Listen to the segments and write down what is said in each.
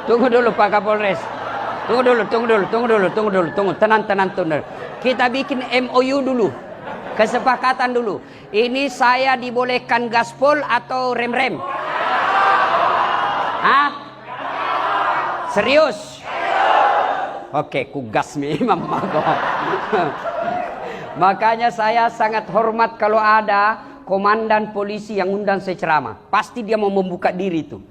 Tunggu dulu Pak Kapolres. Tunggu. Tenang. Kita bikin MOU dulu. Kesepakatan dulu. Ini saya dibolehkan gaspol atau rem-rem? Hah? Serius? Oke, ku gas memang. Makanya saya sangat hormat kalau ada komandan polisi yang undang saya ceramah. Pasti dia mau membuka diri tuh.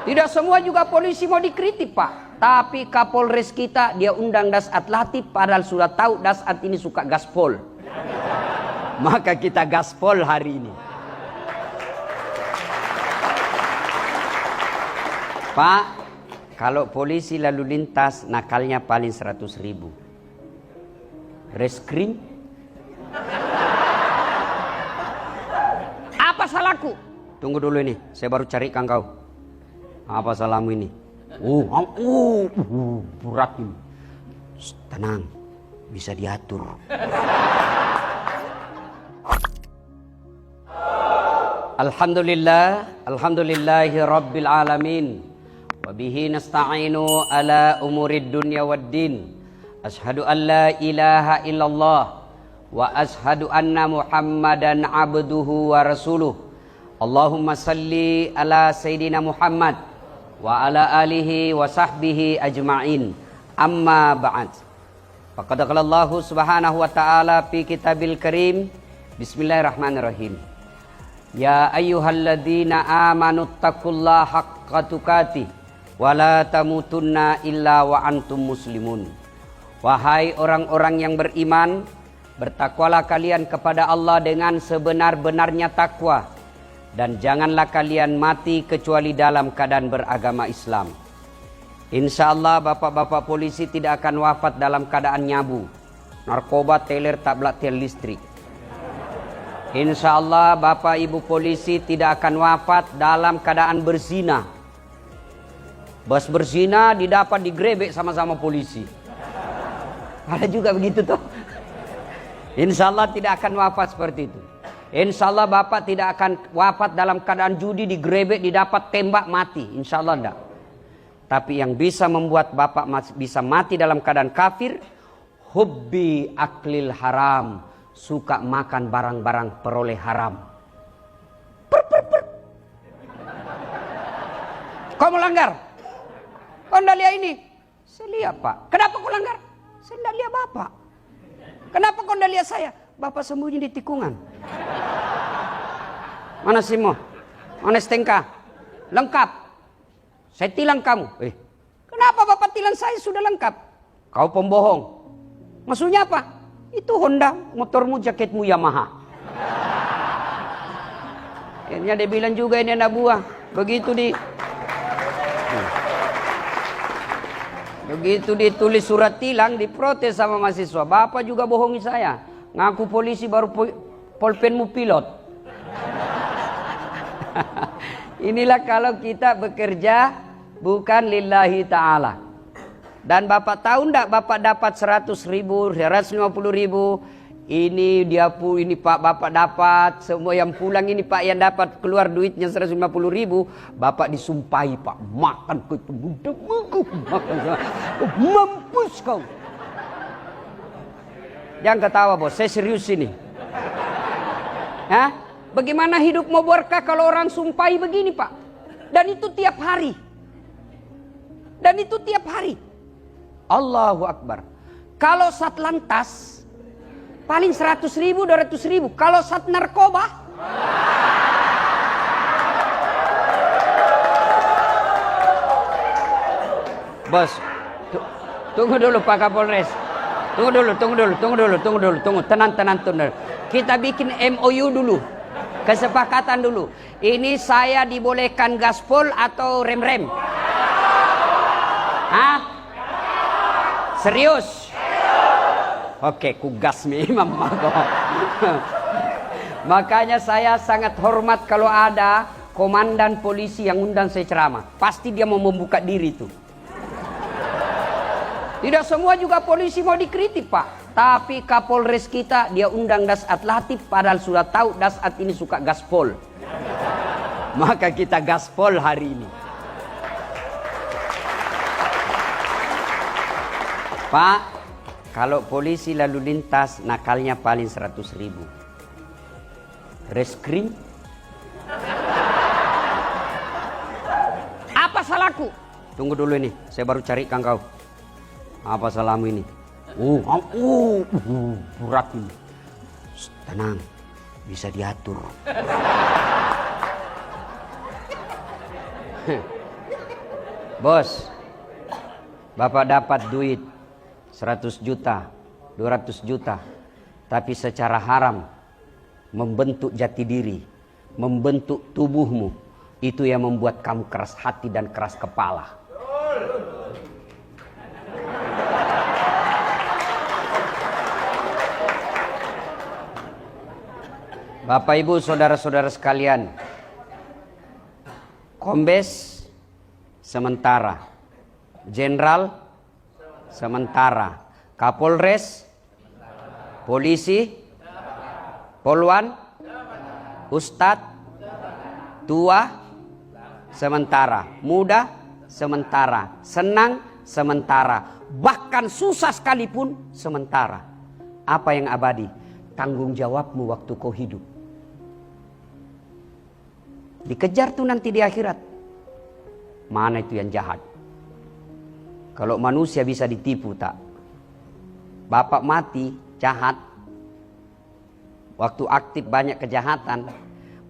Tidak semua juga polisi mau dikritik Pak. Tapi Kapolres kita dia undang Dasat Latif padahal sudah tahu Dasat ini suka gaspol. Maka kita gaspol hari ini. Pak, kalau polisi lalu lintas nakalnya paling 100.000. Reskrim? Apa salahku? Tunggu dulu ini, saya baru carikan kau. Apa salahmu ini? Berat ini. Tenang, bisa diatur. Alhamdulillahi rabbil alamin. Wabihi nasta'inu ala umurid dunya waddin. Ashhadu an la ilaha illallah wa ashhadu anna Muhammadan abduhu wa rasuluh. Allahumma salli ala Sayyidina Muhammad wa ala alihi wa sahbihi ajma'in. Amma ba'd. Faqad qala Allah subhanahu wa ta'ala fi kitabil karim. Bismillahirrahmanirrahim. Ya ayyuhalladzina amanu taqullaha haqqa tuqatih wa la tamutunna illa wa antum muslimun. Wahai orang-orang yang beriman, bertakwalah kalian kepada Allah dengan sebenar-benarnya takwa, dan janganlah kalian mati kecuali dalam keadaan beragama Islam. Insya Allah bapak-bapak polisi tidak akan wafat dalam keadaan nyabu, narkoba, teler, tablet, listrik. Insya Allah bapak ibu polisi tidak akan wafat dalam keadaan berzina. Bos berzina didapat digrebek sama-sama polisi. Ada juga begitu toh. Insya Allah tidak akan wafat seperti itu. Insya Allah bapak tidak akan wafat dalam keadaan judi, digrebek, didapat tembak, mati. Insya Allah enggak. Tapi yang bisa membuat bapak bisa mati dalam keadaan kafir, hubbi aklil haram, suka makan barang-barang peroleh haram. Kau melanggar. Kau tidak lihat ini? Saya lihat Pak. Kenapa kau langgar? Saya tidak lihat bapak. Kenapa kau tidak lihat saya? Bapak sembunyi di tikungan. Mana Simo? Mana Stengka? Lengkap. Saya tilang kamu. Kenapa bapak tilang saya sudah lengkap? Kau pembohong. Maksudnya apa? Itu Honda, motormu, jaketmu Yamaha. Akhirnya dia bilang juga ini anak buah. Begitu ditulis surat tilang, diprotes sama mahasiswa. Bapak juga bohongi saya. Ngaku polisi baru polpenmu pilot. Inilah kalau kita bekerja bukan lillahi ta'ala. Dan bapak tahu enggak bapak dapat 100.000, 150.000. Ini Pak bapak dapat. Semua yang pulang ini Pak yang dapat keluar duitnya 150.000. Bapak disumpahi Pak. Makan ketemu demuku. Mampus kau. Jangan ketawa bos, saya serius ini. Hah? Bagaimana hidup mau berkah kalau orang sumpahi begini Pak? Dan itu tiap hari. Allahu Akbar. Kalau Satlantas paling 100.000, 200.000. Kalau Sat narkoba bos, tunggu dulu Pak Kapolres. Tunggu. Tenang. Kita bikin MOU dulu. Kesepakatan dulu. Ini saya dibolehkan gaspol atau rem-rem? Hah? Serius? Oke, ku gas memang. Makanya saya sangat hormat kalau ada komandan polisi yang undang saya ceramah. Pasti dia mau membuka diri tuh. Tidak semua juga polisi mau dikritik Pak. Tapi Kapolres kita dia undang Dasat Latif padahal sudah tahu Dasat ini suka gaspol. Maka kita gaspol hari ini. Pak, kalau polisi lalu lintas nakalnya paling 100.000. Reskrim? Apa salahku? Tunggu dulu ini, saya baru carikan kau. Apa salahmu ini? Berat ini. Tenang, bisa diatur. Bos, Bapak dapat duit 100 juta, 200 juta, tapi secara haram membentuk jati diri, membentuk tubuhmu, itu yang membuat kamu keras hati dan keras kepala. Bapak Ibu saudara-saudara sekalian, Kombes sementara, Jenderal sementara, Kapolres, polisi, Polwan, Ustadz, tua sementara, muda sementara, senang sementara, bahkan susah sekalipun sementara. Apa yang abadi? Tanggung jawabmu waktu kau hidup. Dikejar tuh nanti di akhirat. Mana itu yang jahat? Kalau manusia bisa ditipu tak? Bapak mati jahat. Waktu aktif banyak kejahatan.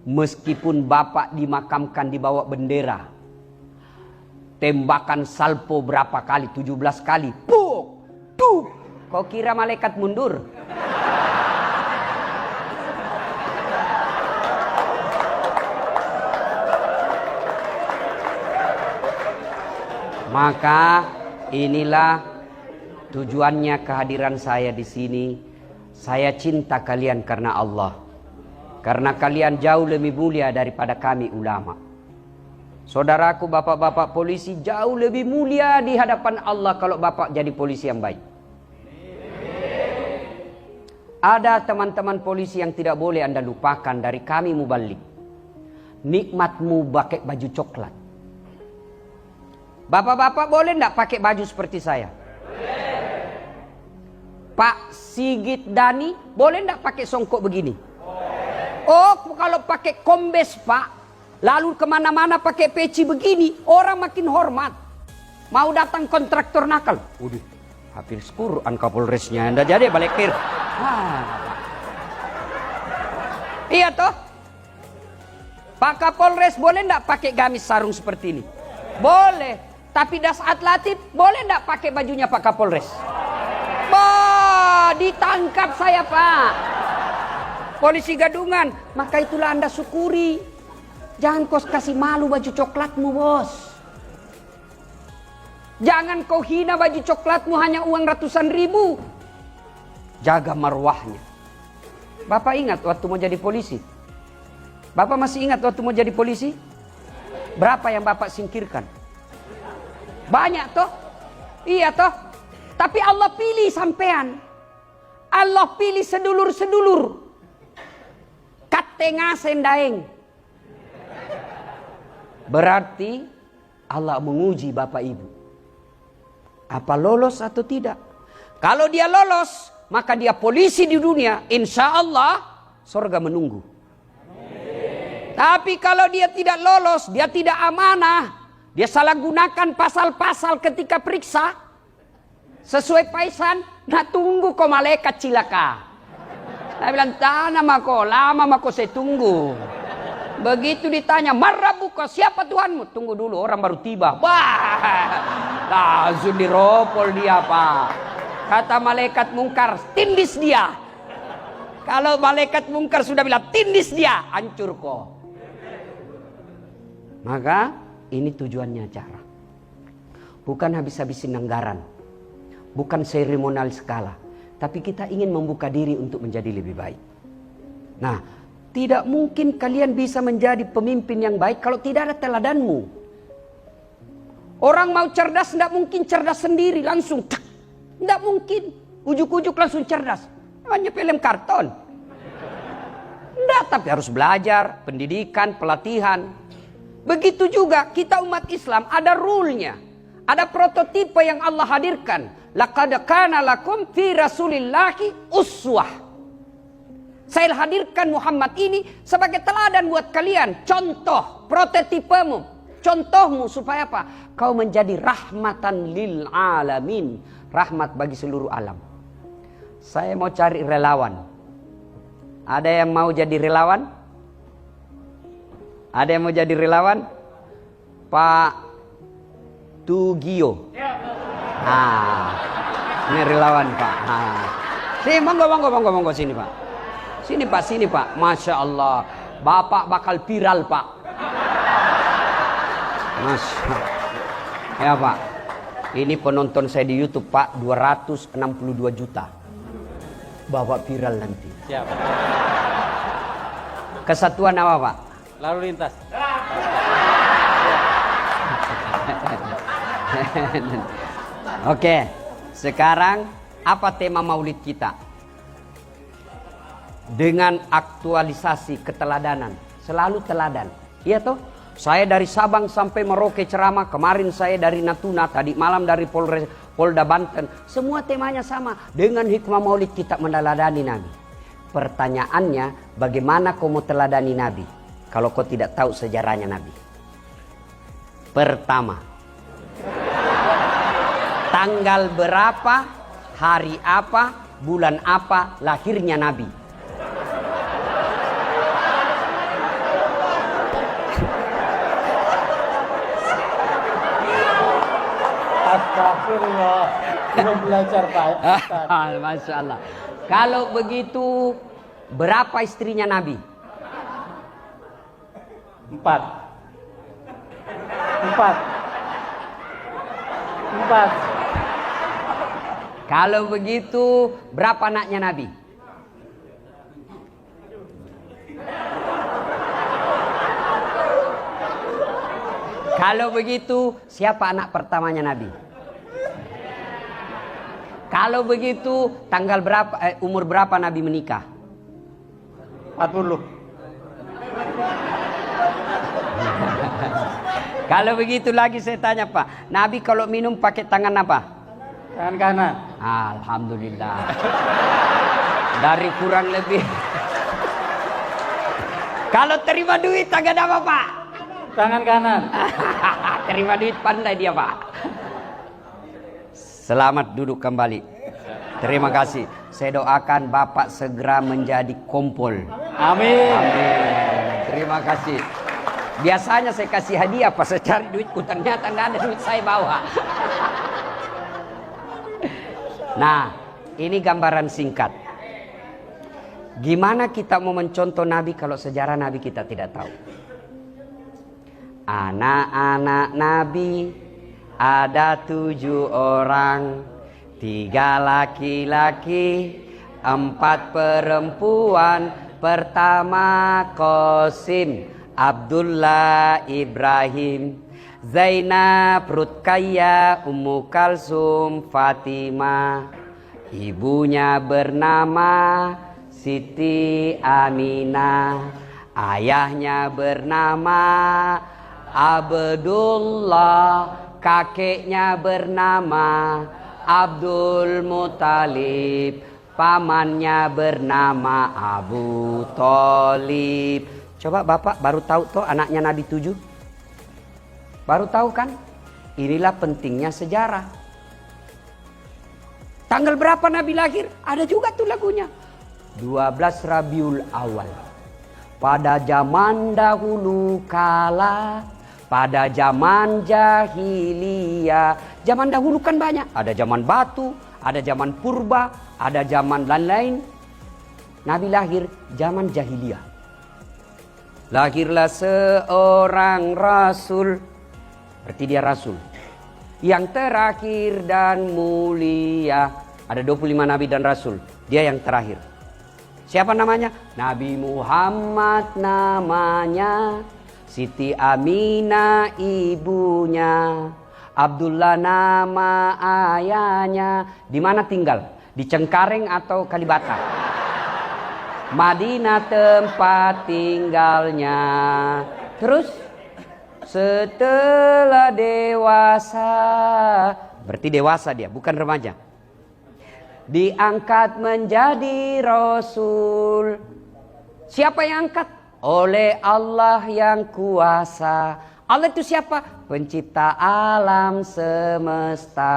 Meskipun bapak dimakamkan di bawah bendera. Tembakan salpo berapa kali? 17 kali. Puk! Duk! Kau kira malaikat mundur? Maka inilah tujuannya kehadiran saya di sini. Saya cinta kalian karena Allah. Karena kalian jauh lebih mulia daripada kami ulama. Saudaraku bapak-bapak polisi jauh lebih mulia di hadapan Allah kalau bapak jadi polisi yang baik. Ada teman-teman polisi yang tidak boleh Anda lupakan dari kami mubalik. Nikmatmu pakai baju coklat. Bapak-bapak boleh enggak pakai baju seperti saya? Boleh. Pak Sigit Dani boleh enggak pakai songkok begini? Boleh. Oh, kalau pakai kombes Pak, lalu kemana-mana pakai peci begini, orang makin hormat. Mau datang kontraktor nakal, udah hampir Quran Kapolresnya, Anda jadi balik kir. Iya toh? Pak Kapolres boleh enggak pakai gamis sarung seperti ini? Boleh. Tapi saat latih boleh enggak pakai bajunya Pak Kapolres? Bah, ditangkap saya Pak. Polisi gadungan. Maka itulah Anda syukuri. Jangan kau kasih malu baju coklatmu bos. Jangan kau hina baju coklatmu hanya uang ratusan ribu. Jaga marwahnya. Bapak ingat waktu mau jadi polisi? Bapak masih ingat waktu mau jadi polisi? Berapa yang Bapak singkirkan? Banyak toh? Iya toh? Tapi Allah pilih sampean. Allah pilih sedulur-sedulur. Katengah sendaeng. Berarti Allah menguji Bapak Ibu. Apa lolos atau tidak? Kalau dia lolos, maka dia polisi di dunia. Insya Allah, surga menunggu. Tapi kalau dia tidak lolos, dia tidak amanah. Dia salah gunakan pasal-pasal ketika periksa. Sesuai paisan. Nah tunggu kok malaikat cilaka. Saya bilang tanah mako. Lama mako saya tunggu. Begitu ditanya. Marrabuka siapa Tuhanmu? Tunggu dulu orang baru tiba. Wah. Langsung diropol dia Pak. Kata malaikat mungkar. Tindis dia. Kalau malaikat mungkar sudah bilang tindis dia. Hancur kok. Maka ini tujuannya acara. Bukan habis-habisin anggaran. Bukan seremonial skala. Tapi kita ingin membuka diri untuk menjadi lebih baik. Nah, tidak mungkin kalian bisa menjadi pemimpin yang baik kalau tidak ada teladanmu. Orang mau cerdas tidak mungkin cerdas sendiri langsung. Tidak mungkin. Ujuk-ujuk langsung cerdas. Hanya film karton. Tidak, tapi harus belajar, pendidikan, pelatihan. Begitu juga kita umat Islam ada rule-nya. Ada prototipe yang Allah hadirkan. Laqad kana lakum fi rasulillahi uswah. Saya hadirkan Muhammad ini sebagai teladan buat kalian. Contoh, prototipemu. Contohmu supaya apa? Kau menjadi rahmatan lil alamin. Rahmat bagi seluruh alam. Saya mau cari relawan. Ada yang mau jadi relawan? Ada yang mau jadi relawan? Pak Tugio. Ini relawan Pak. Sini monggo sini Pak. Sini Pak. Masya Allah. Bapak bakal viral Pak. Masya. Ya Pak. Ini penonton saya di YouTube Pak 262 juta. Bapak viral nanti. Siap. Kesatuan apa Pak? Lalu lintas. Oke, sekarang apa tema maulid kita? Dengan aktualisasi keteladanan, selalu teladan. Iya toh? Saya dari Sabang sampai Merauke ceramah, kemarin saya dari Natuna, tadi malam dari Polda Banten. Semua temanya sama, dengan hikmah maulid kita meneladani Nabi. Pertanyaannya, bagaimana kau mau teladani Nabi kalau kau tidak tahu sejarahnya Nabi? Pertama, tanggal berapa, hari apa, bulan apa lahirnya Nabi? Astagfirullah. Belum belajar Pak. Masya Allah. Kalau begitu, berapa istrinya Nabi? 4. Kalau begitu, berapa anaknya Nabi? Kalau begitu, siapa anak pertamanya Nabi? Kalau begitu, tanggal berapa, umur berapa Nabi menikah? 40. Kalau begitu lagi saya tanya Pak, Nabi kalau minum pakai tangan apa? Tangan kanan. Alhamdulillah. Dari kurang lebih. Kalau terima duit tangan apa Pak? Tangan kanan. Terima duit pandai dia Pak. Selamat duduk kembali. Terima kasih. Saya doakan Bapak segera menjadi kompol. Amin. Amin. Terima kasih. Biasanya saya kasih hadiah pas saya cari duitku, ternyata nggak ada duit saya bawa. Nah, ini gambaran singkat. Gimana kita mau mencontoh Nabi kalau sejarah Nabi kita tidak tahu? Anak-anak Nabi ada 7 orang, 3 laki-laki, 4 perempuan. Pertama Qasim, Abdullah, Ibrahim, Zainab, Rutkaya, Ummu Kalsum, Fatimah. Ibunya bernama Siti Aminah. Ayahnya bernama Abdullah. Kakeknya bernama Abdul Muthalib. Pamannya bernama Abu Thalib. Coba Bapak baru tahu toh anaknya Nabi 7? Baru tahu kan? Inilah pentingnya sejarah. Tanggal berapa Nabi lahir? Ada juga tuh lagunya. 12 Rabiul Awal. Pada zaman dahulu kala, pada zaman jahiliyah. Zaman dahulu kan banyak. Ada zaman batu, ada zaman purba, ada zaman lain-lain. Nabi lahir zaman jahiliyah. Lahirlah seorang rasul, berarti dia rasul, yang terakhir dan mulia. Ada 25 nabi dan rasul, dia yang terakhir. Siapa namanya? Nabi Muhammad namanya, Siti Aminah ibunya, Abdullah nama ayahnya. Di mana tinggal? Di Cengkareng atau Kalibata? Madinah tempat tinggalnya. Terus setelah dewasa dewasa. Berarti dewasa dia, bukan remaja. Diangkat menjadi Rasul. Siapa yang angkat? Oleh Allah yang kuasa. Allah itu siapa? Pencipta alam semesta.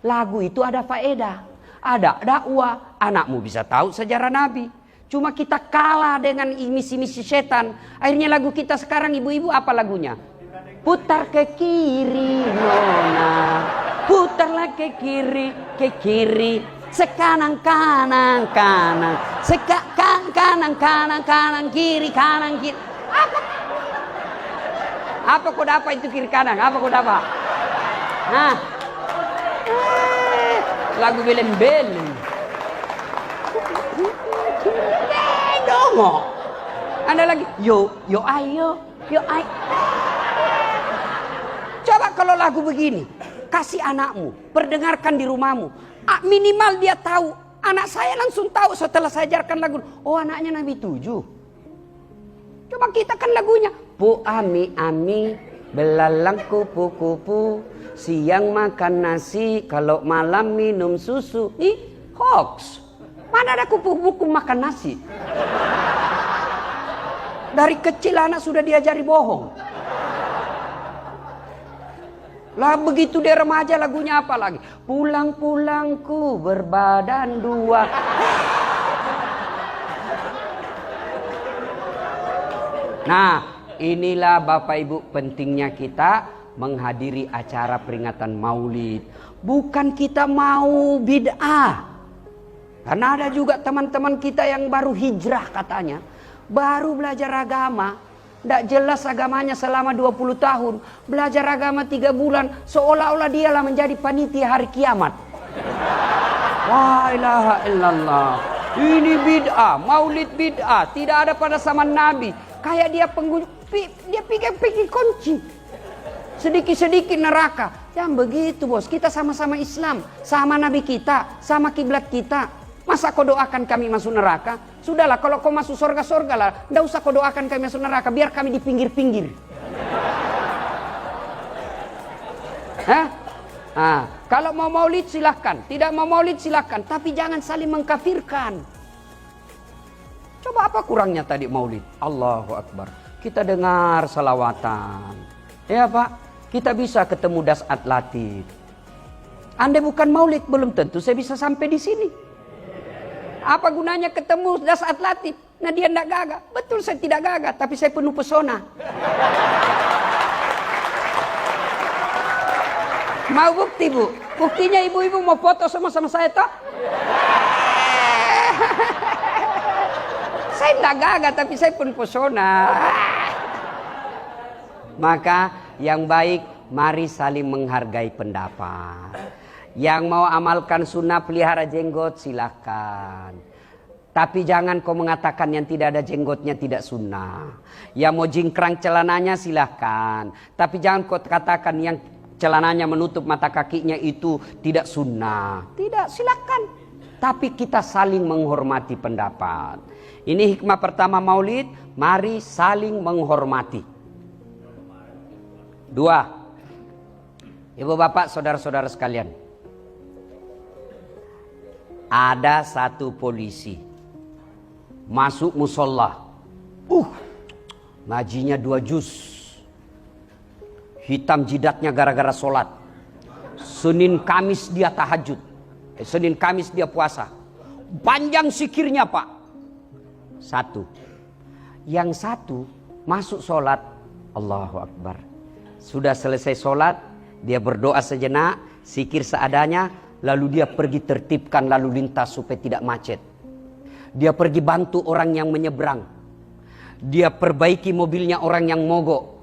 Lagu itu ada faedah, ada dakwah. Anakmu bisa tahu sejarah Nabi. Cuma kita kalah dengan misi-misi setan. Akhirnya lagu kita sekarang ibu-ibu apa lagunya? Putar ke kiri nona, putarlah ke kiri, sekanan kanan kanan, kanan kiri. Apa kau dapat itu kiri kanan? Apa kau dapat? Nah, lagu belen-belen. Dongok. Ada lagi, yo ayo. Coba kalau lagu begini, kasih anakmu, perdengarkan di rumahmu. Minimal dia tahu. Anak saya langsung tahu setelah saya ajarkan lagu. Oh, anaknya Nabi 7. Coba kita kan lagunya. Bu ami belalang kupu-kupu, siang makan nasi, kalau malam minum susu. Ih, hoax. Mana ada kupu-kupu makan nasi? Dari kecil anak sudah diajari bohong. Lah begitu dia remaja lagunya apa lagi? Pulang-pulangku berbadan dua. Nah, inilah Bapak Ibu pentingnya kita menghadiri acara peringatan Maulid. Bukan kita mau bid'ah. Karena ada juga teman-teman kita yang baru hijrah katanya. Baru belajar agama. Tidak jelas agamanya selama 20 tahun. Belajar agama 3 bulan. Seolah-olah dialah menjadi panitia hari kiamat. La ilaha illallah. Ini bid'ah. Maulid bid'ah. Tidak ada pada zaman Nabi. Kayak dia dia pikir kunci. Sedikit-sedikit neraka. Jangan begitu bos. Kita sama-sama Islam. Sama Nabi kita. Sama kiblat kita. Masa kau doakan kami masuk neraka? Sudahlah, kalau kau masuk surga lah. Tidak usah kau doakan kami masuk neraka. Biar kami di pinggir-pinggir. Kalau mau maulid silahkan. Tidak mau maulid silahkan. Tapi jangan saling mengkafirkan. Coba apa kurangnya tadi maulid? Allahu Akbar. Kita dengar salawatan. Ya Pak, kita bisa ketemu Dasat Latif. Andai bukan maulid, belum tentu saya bisa sampai di sini. Apa gunanya ketemu Dasat Latif? Nah dia tidak gagah. Betul saya tidak gagah, tapi saya penuh pesona. Mau bukti bu? Buktinya ibu-ibu mau foto sama-sama saya toh? Saya tidak gagah, tapi saya penuh pesona. Maka yang baik, mari saling menghargai pendapat. Yang mau amalkan sunnah pelihara jenggot silahkan. Tapi jangan kau mengatakan yang tidak ada jenggotnya tidak sunnah. Yang mau jingkrang celananya silahkan. Tapi jangan kau katakan yang celananya menutup mata kakinya itu tidak sunnah. Tidak, silahkan. Tapi kita saling menghormati pendapat. Ini hikmah pertama maulid. Mari saling menghormati. 2. Ibu bapak saudara-saudara sekalian. Ada satu polisi masuk musola. Ngajinya 2 juz. Hitam jidatnya gara-gara sholat. Senin Kamis dia tahajud. Senin Kamis dia puasa. Panjang sikirnya Pak. 1. Yang 1 masuk sholat. Allahu Akbar. Sudah selesai sholat. Dia berdoa sejenak. Sikir seadanya. Lalu dia pergi tertibkan lalu lintas supaya tidak macet. Dia pergi bantu orang yang menyeberang. Dia perbaiki mobilnya orang yang mogok.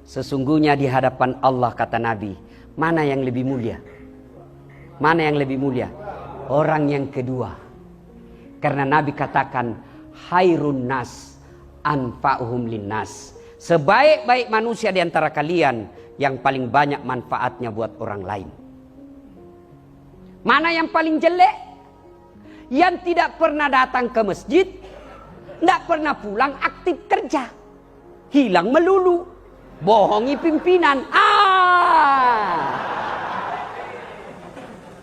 Sesungguhnya di hadapan Allah kata Nabi, mana yang lebih mulia? Mana yang lebih mulia? Orang yang kedua. Karena Nabi katakan, khairun nas anfa'uhum linnas. Sebaik-baik manusia di antara kalian yang paling banyak manfaatnya buat orang lain. Mana yang paling jelek? Yang tidak pernah datang ke masjid, tidak pernah pulang, aktif kerja, hilang melulu, bohongi pimpinan.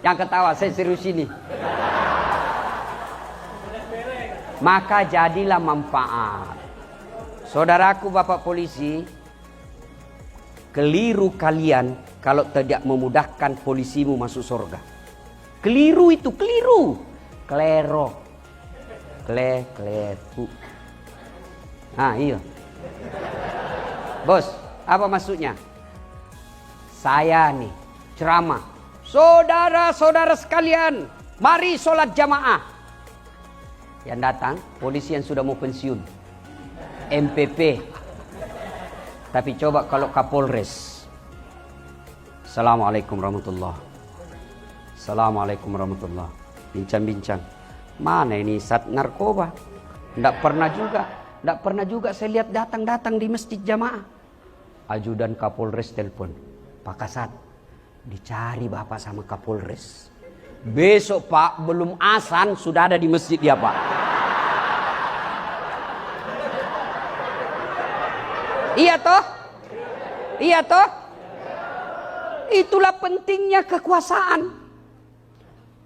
Yang ketawa, saya serius ini. Maka jadilah manfaat. Saudaraku Bapak polisi, keliru kalian kalau tidak memudahkan polisimu masuk surga. Keliru itu, keliru. Klero. Kletu. Ah iya. Bos, apa maksudnya? Saya nih ceramah. Saudara-saudara sekalian, mari sholat jamaah. Yang datang, polisi yang sudah mau pensiun. MPP. Tapi coba kalau Kapolres. Assalamualaikum warahmatullahi. Assalamualaikum warahmatullahi. Bincang-bincang. Mana ini Sat narkoba? Tidak pernah juga saya lihat datang-datang di masjid jamaah. Ajudan Kapolres telepon. Pak Kasat, dicari Bapak sama Kapolres. Besok Pak, belum azan sudah ada di masjid dia Pak. Iya toh? Iya toh? Itulah pentingnya kekuasaan.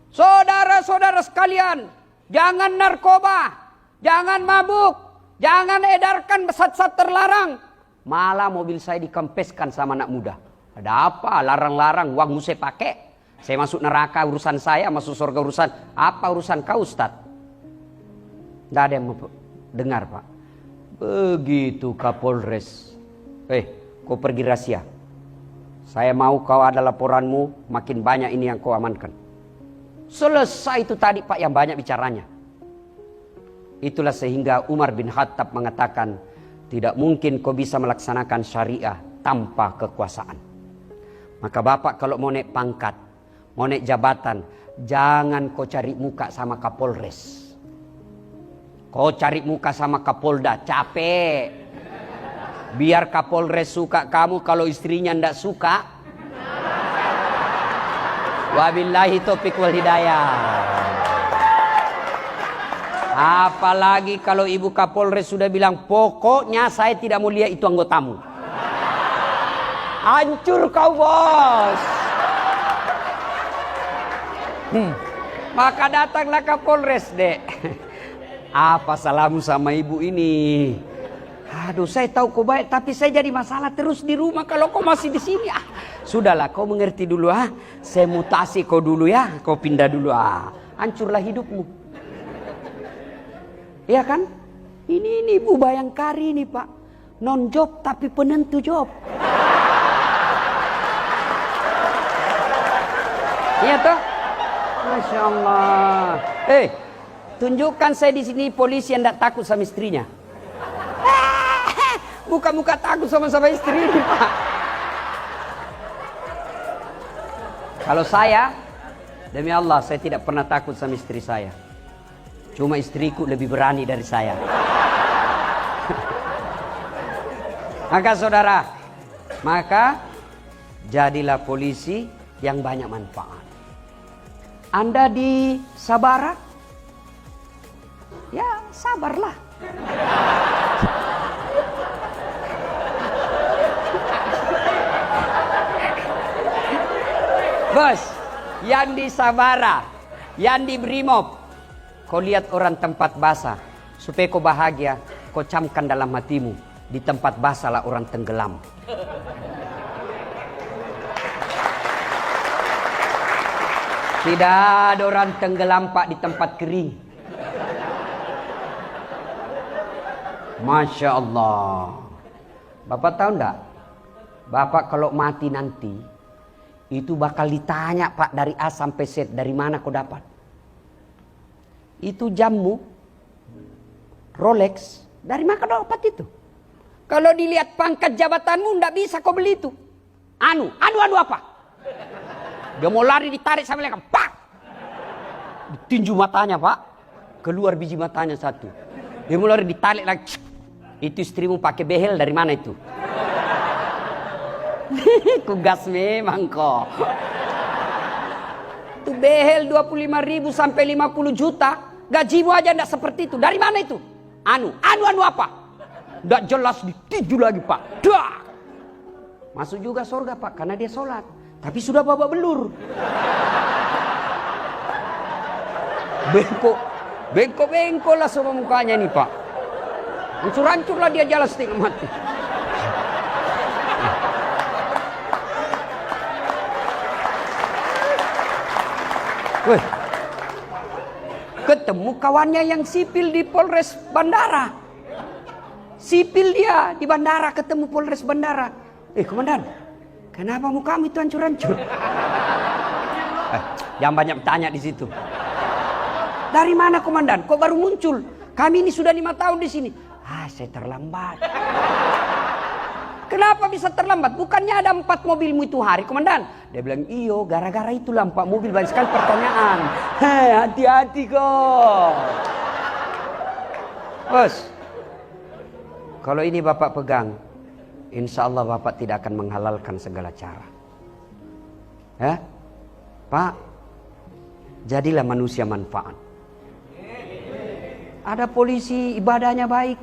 Saudara-saudara sekalian, jangan narkoba, jangan mabuk, jangan edarkan zat-zat terlarang. Malah mobil saya dikempeskan sama anak muda. Ada apa? Larang-larang, uang saya pakai. Saya masuk neraka urusan saya, masuk surga urusan. Apa urusan kau Ustaz? Tidak ada yang mau dengar Pak. Begitu Kapolres. Kau pergi rahasia. Saya mau kau ada laporanmu, makin banyak ini yang kau amankan. Selesai itu tadi Pak yang banyak bicaranya. Itulah sehingga Umar bin Khattab mengatakan, tidak mungkin kau bisa melaksanakan syariah tanpa kekuasaan. Maka Bapak kalau mau naik pangkat, mau naik jabatan, jangan kau cari muka sama Kapolres. Kau cari muka sama Kapolda, capek. Biar Kapolres suka kamu, kalau istrinya ndak suka. Wabillahi taufiq wal hidayah. Apalagi kalau Ibu Kapolres sudah bilang, pokoknya saya tidak mau lihat itu anggotamu. Hancur kau bos. Maka datanglah Kapolres dek. Apa salahmu sama ibu ini? Aduh, saya tahu kau baik, tapi saya jadi masalah terus di rumah kalau kau masih di sini. Sudahlah, kau mengerti dulu Saya mutasi kau dulu ya, kau pindah dulu hancurlah hidupmu. Iya kan? Ini Ibu Bayangkari nih Pak, non job tapi penentu job. Iya toh? Masya Allah. Tunjukkan saya di sini polisi yang tidak takut sama istrinya. Muka-muka takut sama istri ini Pak. Kalau saya, demi Allah saya tidak pernah takut sama istri saya. Cuma istriku lebih berani dari saya. Maka saudara, jadilah polisi yang banyak manfaat. Anda di Sabara, ya sabarlah. Bos, yang di Sabara, yang di Brimob, kau lihat orang tempat basah, supaya kau bahagia, kau camkan dalam hatimu, di tempat basah lah orang tenggelam. Tidak ada orang tenggelam Pak di tempat kering. Masya Allah. Bapak tahu enggak? Bapak kalau mati nanti, itu bakal ditanya Pak dari A sampai Z, dari mana kau dapat? Itu jammu, Rolex, dari mana kau dapat itu? Kalau dilihat pangkat jabatanmu, enggak bisa kau beli itu. Anu apa? Dia mau lari ditarik sampai lekang, pak! Ditinju matanya Pak, keluar biji matanya satu. Dia mau lari ditarik lagi. Itu istrimu pakai behel dari mana itu? Kugas memang kok. Itu behel 25.000 sampai 50 juta. Gajimu aja enggak seperti itu. Dari mana itu? Anu apa? Enggak jelas ditinju lagi Pak. Dah. Masuk juga surga Pak karena dia sholat. Tapi sudah babak belur. Bengkok lah semua mukanya nih Pak. Hancur lah dia jalan setengah mati. Weh, ketemu kawannya yang sipil di Polres Bandara. Sipil dia di bandara ketemu Polres Bandara. Komandan, kenapa mukamu itu hancur-hancur? Jangan banyak tanya di situ. Dari mana komandan? Kok baru muncul? Kami ini sudah 5 tahun di sini. Saya terlambat. Kenapa bisa terlambat? Bukannya ada 4 mobilmu itu hari, komandan? Dia bilang, iyo, gara-gara itulah 4 mobil. Banyak sekali pertanyaan. Hati-hati kok. Bos, kalau ini Bapak pegang, insya Allah Bapak tidak akan menghalalkan segala cara. Ya, Pak, jadilah manusia manfaat. Ada polisi ibadahnya baik,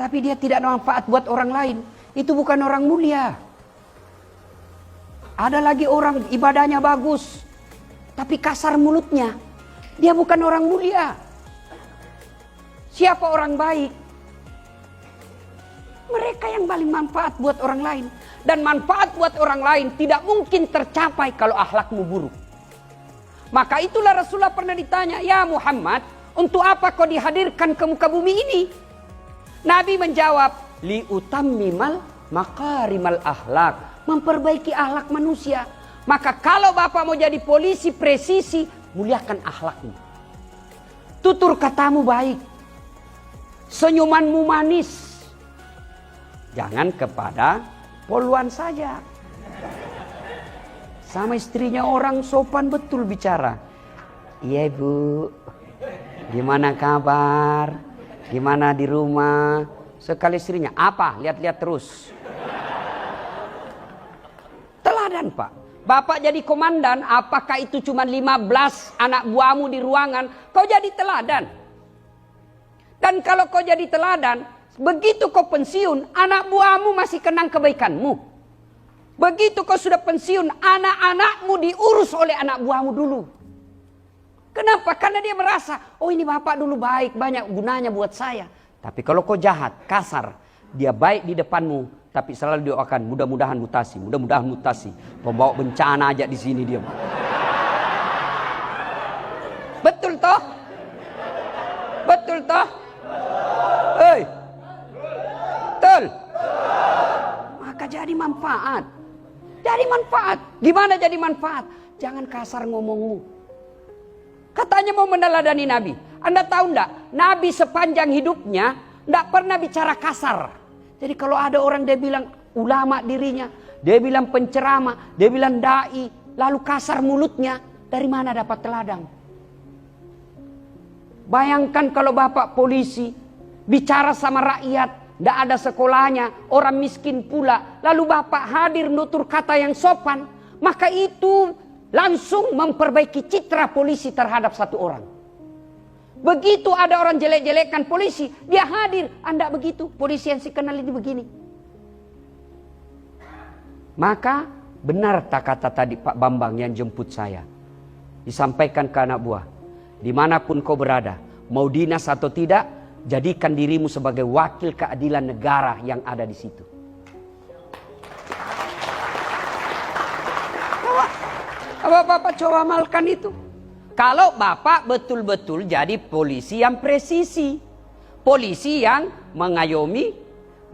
tapi dia tidak ada manfaat buat orang lain. Itu bukan orang mulia. Ada lagi orang ibadahnya bagus, tapi kasar mulutnya. Dia bukan orang mulia. Siapa orang baik? Mereka yang paling manfaat buat orang lain. Dan manfaat buat orang lain tidak mungkin tercapai kalau akhlakmu buruk. Maka itulah Rasulullah pernah ditanya, ya Muhammad, untuk apa kau dihadirkan ke muka bumi ini? Nabi menjawab, liutammimal makarimal akhlak, memperbaiki akhlak manusia. Maka kalau Bapak mau jadi polisi presisi, muliakan akhlakmu. Tutur katamu baik, senyumanmu manis. Jangan kepada poluan saja. Sama istrinya orang sopan betul bicara. Iya Bu, gimana kabar? Gimana di rumah? Sekali istrinya, apa? Lihat-lihat terus. Teladan Pak. Bapak jadi komandan, apakah itu cuma 15 anak buahmu di ruangan? Kau jadi teladan. Dan kalau kau jadi teladan, begitu kau pensiun, anak buahmu masih kenang kebaikanmu. Begitu kau sudah pensiun, anak-anakmu diurus oleh anak buahmu dulu. Kenapa? Karena dia merasa, oh ini bapak dulu baik, banyak gunanya buat saya. Tapi kalau kau jahat, kasar, dia baik di depanmu, tapi selalu doakan mudah-mudahan mutasi, mudah-mudahan mutasi. Pembawa bencana aja di sini dia. Betul toh? Betul toh? Hei. Betul. Maka jadi manfaat. Jadi manfaat. Gimana jadi manfaat? Jangan kasar ngomongmu. Katanya mau meneladani Nabi. Anda tahu enggak? Nabi sepanjang hidupnya enggak pernah bicara kasar. Jadi kalau ada orang dia bilang ulama dirinya, dia bilang penceramah, dia bilang dai, lalu kasar mulutnya, dari mana dapat teladan? Bayangkan kalau bapak polisi bicara sama rakyat, enggak ada sekolahnya, orang miskin pula, lalu bapak hadir nutur kata yang sopan, maka itu langsung memperbaiki citra polisi terhadap satu orang. Begitu ada orang jelek-jelekkan polisi, dia hadir. Anda begitu, polisi yang saya kenal ini begini. Maka benar tak kata tadi Pak Bambang yang jemput saya. Disampaikan ke anak buah, dimanapun kau berada, mau dinas atau tidak, jadikan dirimu sebagai wakil keadilan negara yang ada di situ. Bapak coba amalkan itu. Kalau Bapak betul-betul jadi polisi yang presisi. Polisi yang mengayomi,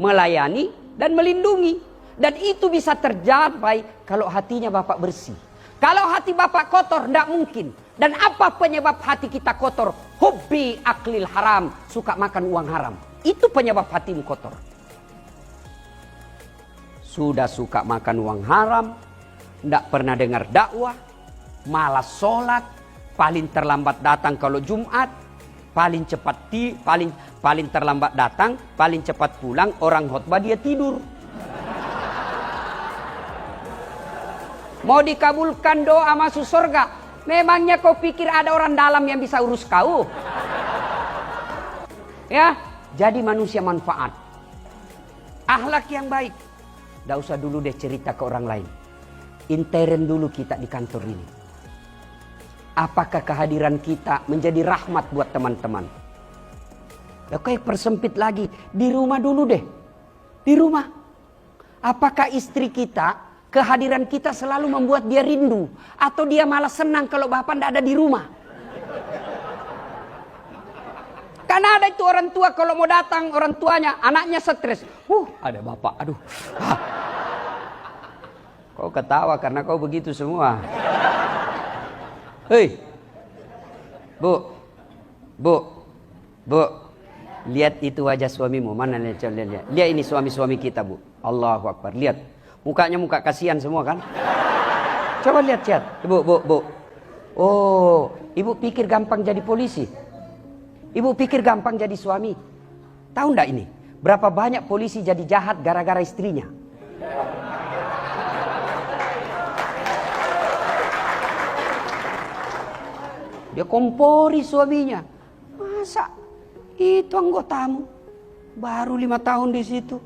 melayani, dan melindungi. Dan itu bisa tercapai kalau hatinya Bapak bersih. Kalau hati Bapak kotor, tidak mungkin. Dan apa penyebab hati kita kotor? Hobi aklil haram, suka makan uang haram. Itu penyebab hatimu kotor. Sudah suka makan uang haram, tidak pernah dengar dakwah, malas sholat, paling terlambat datang kalau Jumat, paling cepat paling terlambat datang, paling cepat pulang, orang khotbah dia tidur. Mau dikabulkan doa masuk surga, memangnya kau pikir ada orang dalam yang bisa urus kau? Ya, jadi manusia manfaat. Akhlak yang baik. Tidak usah dulu deh cerita ke orang lain. Intern dulu kita di kantor ini. Apakah kehadiran kita menjadi rahmat buat teman-teman? Oke, persempit lagi. Di rumah dulu deh. Di rumah. Apakah istri kita, kehadiran kita selalu membuat dia rindu? Atau dia malah senang kalau bapak tidak ada di rumah? Karena ada itu orang tua kalau mau datang orang tuanya, anaknya stres. Ada bapak, aduh. Kau ketawa karena kau begitu semua. Hei, bu, lihat itu wajah suamimu. Mana lihat? Lihat ini suami-suami kita, bu. Allahu Akbar. Lihat, mukanya muka kasihan semua kan? Coba lihat, bu. Oh, ibu pikir gampang jadi polisi? Ibu pikir gampang jadi suami? Tahu ndak ini? Berapa banyak polisi jadi jahat gara-gara istrinya? Dia kompori suaminya. Masa itu anggotamu baru 5 tahun di situ,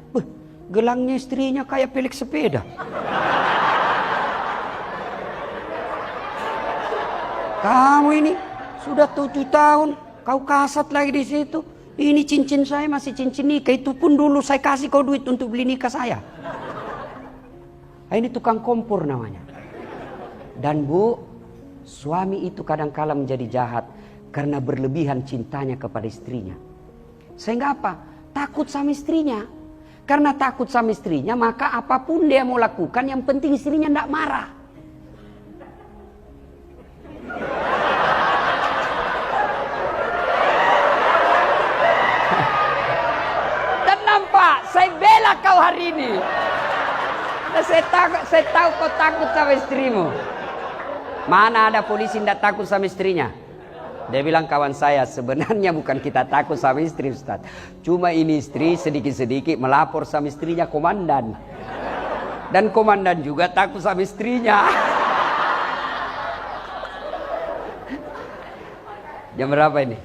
gelangnya istrinya kayak pelek sepeda. Kamu ini sudah 7 tahun, kau kasat lagi di situ. Ini cincin saya masih cincin nikah, itu pun dulu saya kasih kau duit untuk beli nikah saya. Ini tukang kompor namanya. Dan bu, suami itu kadang-kala menjadi jahat karena berlebihan cintanya kepada istrinya. Sehingga apa? Takut sama istrinya. Karena takut sama istrinya, maka apapun dia mau lakukan, yang penting istrinya tidak marah. Dan nampak, saya bela kau hari ini. Saya tahu kau takut sama istrimu. Mana ada polisi tidak takut sama istrinya? Dia bilang, kawan saya, sebenarnya bukan kita takut sama istri, Ustaz. Cuma ini istri sedikit-sedikit melapor sama istrinya komandan. Dan komandan juga takut sama istrinya. Jam berapa ini?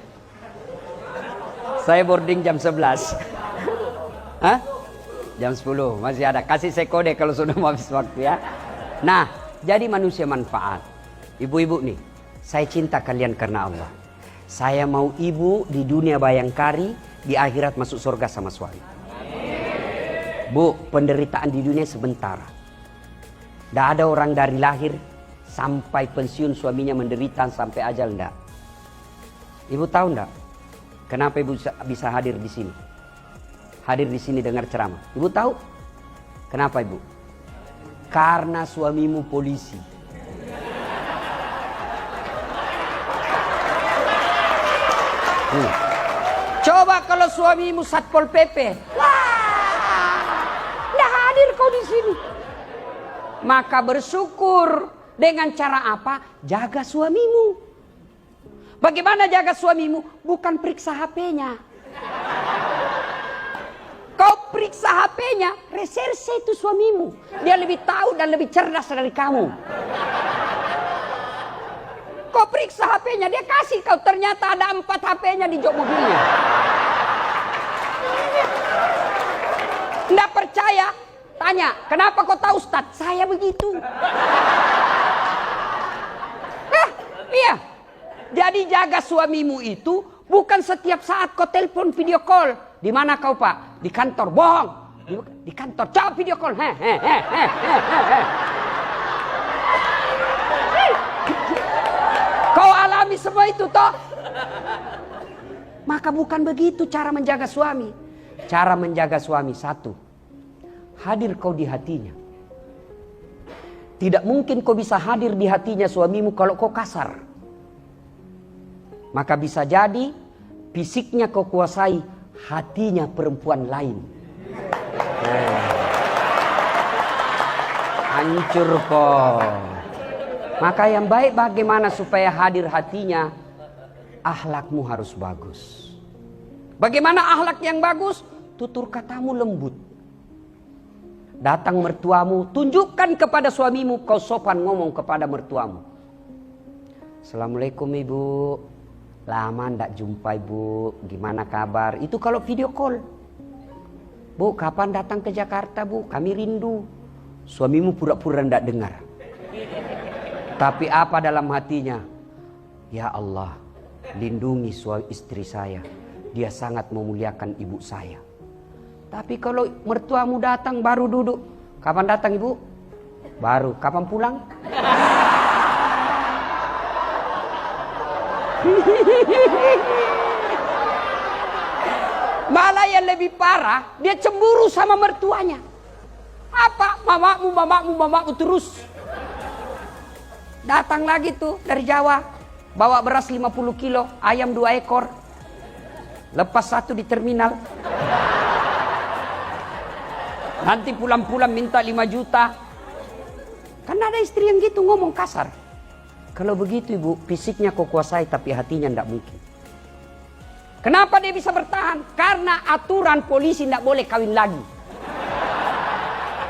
Saya boarding jam 11. Hah? Jam 10, masih ada. Kasih saya kode kalau sudah mau habis waktu ya. Nah, jadi manusia manfaat. Ibu-ibu nih, saya cinta kalian karena Allah. Saya mau ibu di dunia bayangkari, di akhirat masuk surga sama suami. Bu, penderitaan di dunia sebentar. Tidak ada orang dari lahir sampai pensiun suaminya menderita sampai ajal, enggak. Ibu tahu enggak? Kenapa ibu bisa hadir di sini? Hadir di sini dengar ceramah. Ibu tahu? Kenapa ibu? Karena suamimu polisi. Coba kalau suamimu Satpol PP, nggak hadir kau di sini. Maka bersyukur. Dengan cara apa? Jaga suamimu. Bagaimana jaga suamimu? Bukan periksa HP-nya. Kau periksa HP-nya, reserse itu suamimu. Dia lebih tahu dan lebih cerdas dari kamu. Kau periksa HP-nya, dia kasih kau, ternyata ada 4 HP-nya di jok mobilnya. Nggak percaya? Tanya, kenapa kau tahu Ustaz? Saya begitu. Iya. Jadi jaga suamimu itu bukan setiap saat kau telepon video call. Di mana kau Pak? Di kantor. Bohong. Di kantor. Coba video call. Kau alami semua itu toh? Maka bukan begitu cara menjaga suami. Cara menjaga suami, satu, hadir kau di hatinya. Tidak mungkin kau bisa hadir di hatinya suamimu kalau kau kasar. Maka bisa jadi fisiknya kau kuasai, hatinya perempuan lain. Hancur kau. Maka yang baik bagaimana supaya hadir hatinya? Akhlakmu harus bagus. Bagaimana akhlak yang bagus? Tutur katamu lembut. Datang mertuamu, tunjukkan kepada suamimu kau sopan ngomong kepada mertuamu. Assalamualaikum ibu. Lama ndak jumpa ibu. Gimana kabar? Itu kalau video call. Bu, kapan datang ke Jakarta bu? Kami rindu. Suamimu pura-pura ndak dengar. Tapi apa dalam hatinya? Ya Allah, lindungi istri saya. Dia sangat memuliakan ibu saya. Tapi kalau mertuamu datang baru duduk. Kapan datang ibu? Baru. Kapan pulang? Malah yang lebih parah, dia cemburu sama mertuanya. Apa? Mamamu terus. Datang lagi tuh dari Jawa, bawa beras 50 kilo, ayam 2 ekor. Lepas 1 di terminal. Nanti pulang-pulang minta 5 juta. Karena ada istri yang gitu ngomong kasar. Kalau begitu ibu, fisiknya kau kuasai tapi hatinya tidak mungkin. Kenapa dia bisa bertahan? Karena aturan polisi tidak boleh kawin lagi.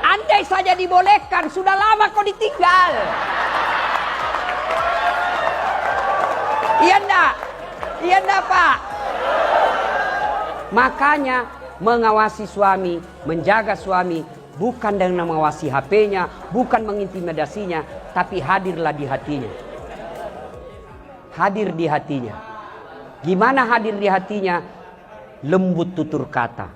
Andai saja dibolehkan, sudah lama kau ditinggal. Iya enggak? Iya enggak Pak? Makanya mengawasi suami, menjaga suami, bukan dengan mengawasi HP-nya, bukan mengintimidasinya, tapi hadirlah di hatinya. Hadir di hatinya. Gimana hadir di hatinya? Lembut tutur kata.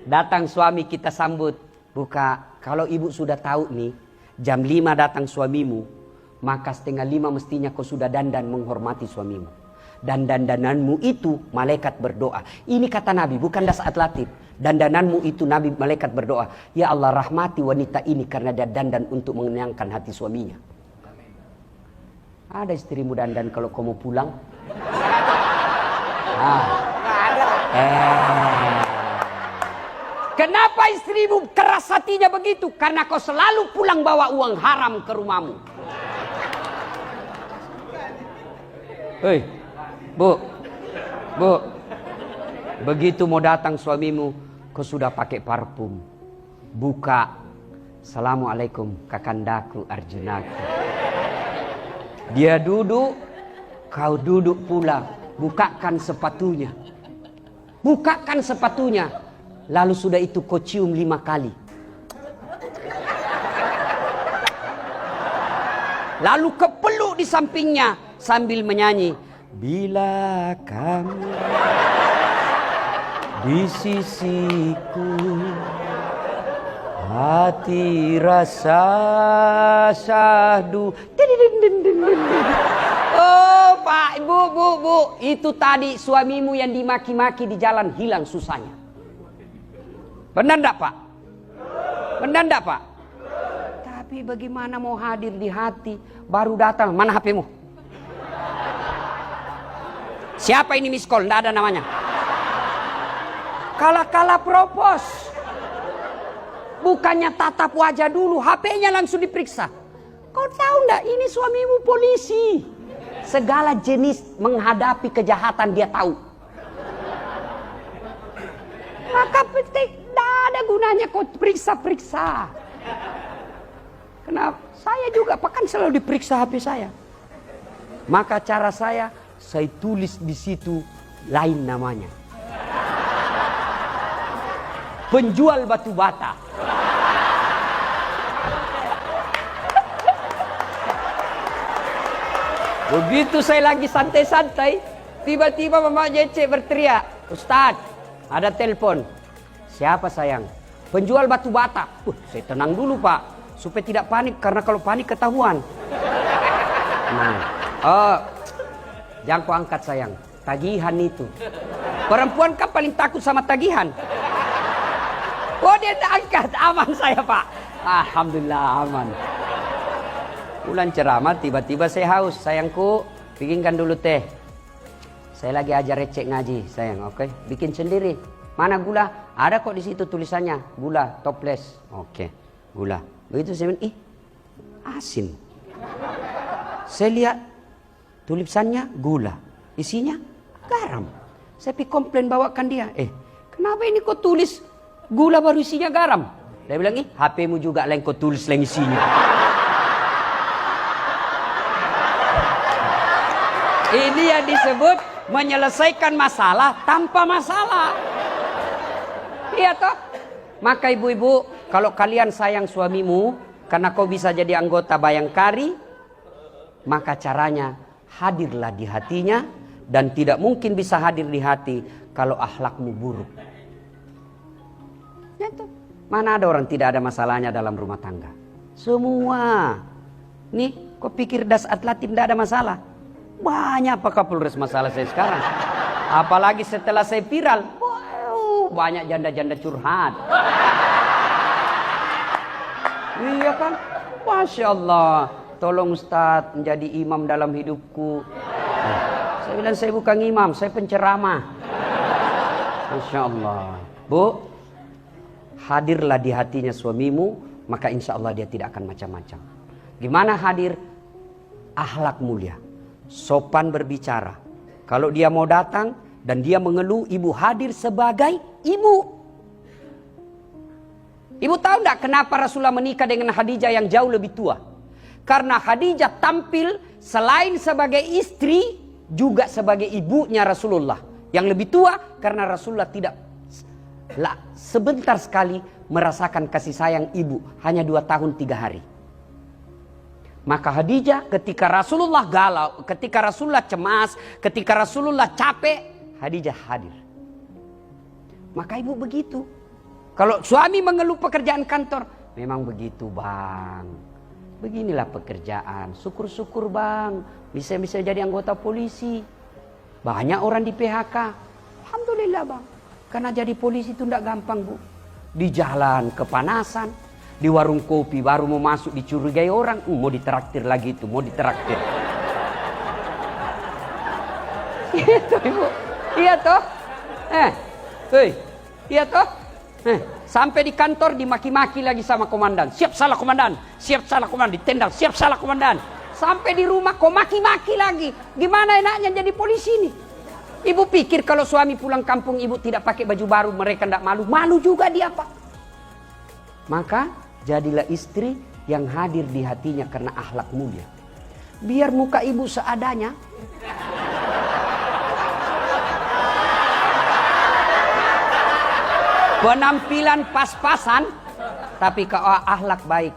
Datang suami kita sambut, buka. Kalau ibu sudah tahu nih, jam 5 datang suamimu, maka 4:30 mestinya kau sudah dandan menghormati suamimu. Dan dandananmu itu malaikat berdoa. Ini kata Nabi, bukan dasar latif. Dandananmu itu Nabi malaikat berdoa. Ya Allah, rahmati wanita ini karena dia dandan untuk mengenyangkan hati suaminya. Ada istrimu dandan kalau kau mau pulang? Kenapa istrimu keras hatinya begitu? Karena kau selalu pulang bawa uang haram ke rumahmu. Hei, Bu, begitu mau datang suamimu, kau sudah pakai parfum. Buka, Assalamualaikum kakandaku Arjunaku. Dia duduk, kau duduk pula. Bukakan sepatunya. Bukakan sepatunya. Lalu sudah itu kau cium 5 kali. Lalu kepeluk di sampingnya sambil menyanyi. Bila kamu di sisiku, hati rasa syahdu. Oh Pak, Bu, itu tadi suamimu yang dimaki-maki di jalan hilang susahnya. Benar enggak Pak? Benar enggak Pak? Tapi bagaimana mau hadir di hati, baru datang, mana HP-mu? Siapa ini miss call? Enggak ada namanya. Kala-kala propos. Bukannya tatap wajah dulu, HP-nya langsung diperiksa. Kau tahu enggak, ini suamimu polisi. Segala jenis menghadapi kejahatan dia tahu. Maka tidak ada gunanya kau periksa-periksa. Kenapa? Saya juga kan selalu diperiksa HP saya. Maka cara saya tulis di situ lain namanya. Penjual batu bata. Begitu saya lagi santai-santai, tiba-tiba Mama Jece berteriak, Ustadz, ada telepon. Siapa sayang? Penjual batu bata. Saya tenang dulu Pak, supaya tidak panik, karena kalau panik ketahuan. Jangan kau angkat sayang, tagihan itu. Perempuan kan paling takut sama tagihan. Oh dia tak angkat, aman saya Pak. Alhamdulillah aman. Pulang ceramah tiba-tiba saya haus. Sayangku, bikinkan dulu teh. Saya lagi ajar recek ngaji sayang, oke? Bikin sendiri. Mana gula? Ada kok di situ tulisannya, gula toples. Oke, gula. Begitu saya bilang, asin. Saya lihat tulisannya gula, isinya garam. Saya pergi komplain bawakan dia. Kenapa ini kau tulis gula baru isinya garam? Dia bilang, HP-mu juga lain kau tulis lain isinya. Ini yang disebut menyelesaikan masalah tanpa masalah. Iya toh? Maka ibu-ibu, kalau kalian sayang suamimu karena kau bisa jadi anggota Bayangkari, maka caranya hadirlah di hatinya, dan tidak mungkin bisa hadir di hati kalau akhlakmu buruk. Itu. Mana ada orang tidak ada masalahnya dalam rumah tangga? Semua. Nih, kok pikir das atlatin tidak ada masalah? Banyak Pak Kapolres masalah saya sekarang. Apalagi setelah saya viral, wow, banyak janda-janda curhat. Iya kan? Masya Allah. Tolong Ustadz menjadi imam dalam hidupku. Saya bilang saya bukan imam, saya penceramah. Masya Allah. Bu, hadirlah di hatinya suamimu, maka insya Allah dia tidak akan macam-macam. Gimana hadir? Akhlak mulia, sopan berbicara. Kalau dia mau datang dan dia mengeluh, ibu hadir sebagai ibu. Ibu tahu enggak kenapa Rasulullah menikah dengan Khadijah yang jauh lebih tua? Karena Khadijah tampil selain sebagai istri, juga sebagai ibunya Rasulullah. Yang lebih tua karena Rasulullah tidak sebentar sekali merasakan kasih sayang ibu. Hanya 2 tahun 3 hari. Maka Khadijah ketika Rasulullah galau, ketika Rasulullah cemas, ketika Rasulullah capek, Khadijah hadir. Maka ibu begitu. Kalau suami mengeluh pekerjaan kantor, memang begitu bang. Beginilah pekerjaan, syukur-syukur bang, bisa jadi anggota polisi. Banyak orang di PHK, alhamdulillah bang. Karena jadi polisi itu tidak gampang bu. Di jalan kepanasan, di warung kopi baru mau masuk dicurigai orang, mau ditraktir lagi itu, mau ditraktir. Itu ibu, iya toh? Iya toh? Sampai di kantor dimaki-maki lagi sama komandan. Siap salah komandan, siap salah komandan, ditendang, siap salah komandan. Sampai di rumah kok maki-maki lagi. Gimana enaknya jadi polisi ini? Ibu pikir kalau suami pulang kampung ibu tidak pakai baju baru, mereka tidak malu? Malu juga dia pak. Maka jadilah istri yang hadir di hatinya karena akhlak mulia. Biar muka ibu seadanya. Penampilan pas-pasan, tapi kalau akhlak baik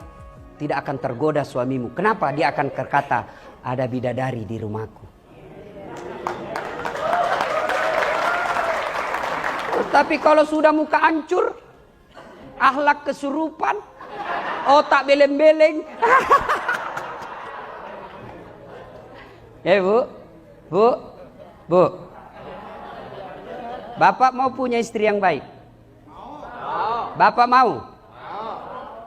tidak akan tergoda suamimu. Kenapa? Dia akan berkata, ada bidadari di rumahku. Tapi kalau sudah muka hancur, akhlak kesurupan, otak beleng-beleng. Ya bu, bu. Bapak mau punya istri yang baik? Bapak mau?